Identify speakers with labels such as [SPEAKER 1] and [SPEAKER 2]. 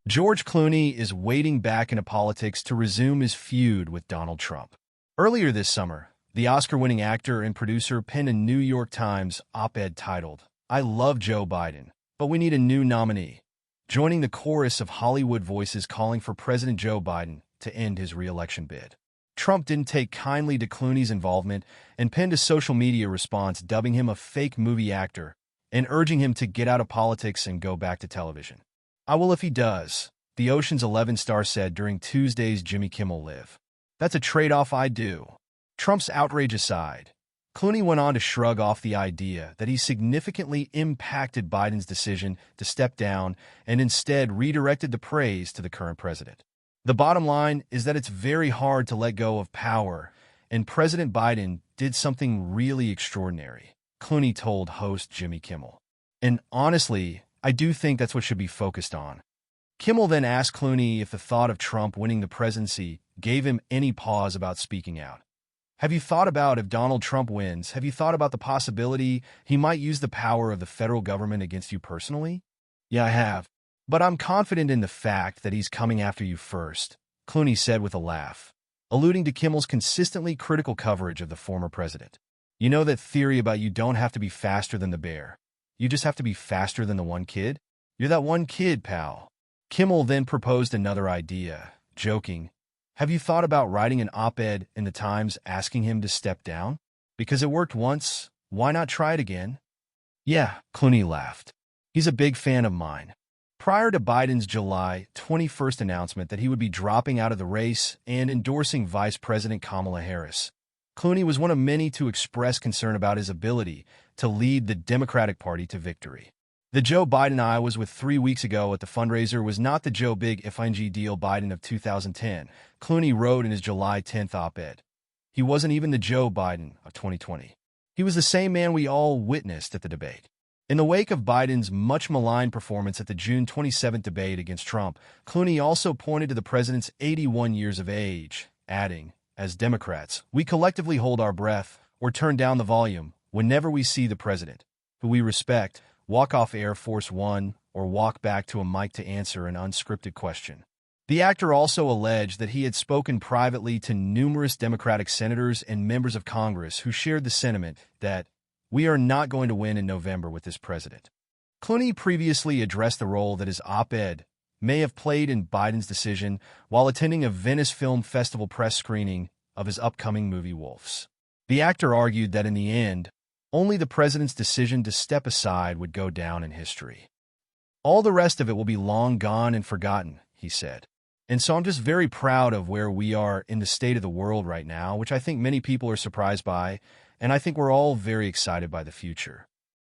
[SPEAKER 1] George Clooney is wading back into politics to resume his feud with Donald Trump. Earlier this summer, the Oscar-winning actor and producer penned a New York Times op-ed titled, "I love Joe Biden, but we need a new nominee," joining the chorus of Hollywood voices calling for President Joe Biden to end his re-election bid. Trump didn't take kindly to Clooney's involvement and penned a social media response dubbing him a fake movie actor and urging him to get out of politics and go back to television. "I will if he does," the Ocean's 11 star said during Tuesday's Jimmy Kimmel Live. "That's a trade-off I do." Trump's outrage aside, Clooney went on to shrug off the idea that he significantly impacted Biden's decision to step down and instead redirected the praise to the current president. "The bottom line is that it's very hard to let go of power, and President Biden did something really extraordinary," Clooney told host Jimmy Kimmel. "And honestly, I do think that's what should be focused on." Kimmel then asked Clooney if the thought of Trump winning the presidency gave him any pause about speaking out. "Have you thought about if Donald Trump wins, have you thought about the possibility he might use the power of the federal government against you personally?" "Yeah, I have. But I'm confident in the fact that he's coming after you first," Clooney said with a laugh, alluding to Kimmel's consistently critical coverage of the former president. "You know that theory about you don't have to be faster than the bear. You just have to be faster than the one kid? You're that one kid, pal." Kimmel then proposed another idea, joking, "Have you thought about writing an op-ed in the Times asking him to step down? Because it worked once, why not try it again?" "Yeah," Clooney laughed. "He's a big fan of mine." Prior to Biden's July 21st announcement that he would be dropping out of the race and endorsing Vice President Kamala Harris, Clooney was one of many to express concern about his ability to lead the Democratic Party to victory. The Joe Biden I was with 3 weeks ago at the fundraiser was not the Joe Big FING deal Biden of 2010, Clooney wrote in his July 10th op-ed. "He wasn't even the Joe Biden of 2020. He was the same man we all witnessed at the debate." In the wake of Biden's much-maligned performance at the June 27th debate against Trump, Clooney also pointed to the president's 81 years of age, adding, "As Democrats, we collectively hold our breath or turn down the volume whenever we see the president, who we respect, walk off Air Force One or walk back to a mic to answer an unscripted question." The actor also alleged that he had spoken privately to numerous Democratic senators and members of Congress who shared the sentiment that "we are not going to win in November with this president." Clooney previously addressed the role that his op-ed may have played in Biden's decision while attending a Venice Film Festival press screening of his upcoming movie Wolves. The actor argued that in the end, only the president's decision to step aside would go down in history. "All the rest of it will be long gone and forgotten," he said. "And so I'm just very proud of where we are in the state of the world right now, which I think many people are surprised by, and I think we're all very excited by the future."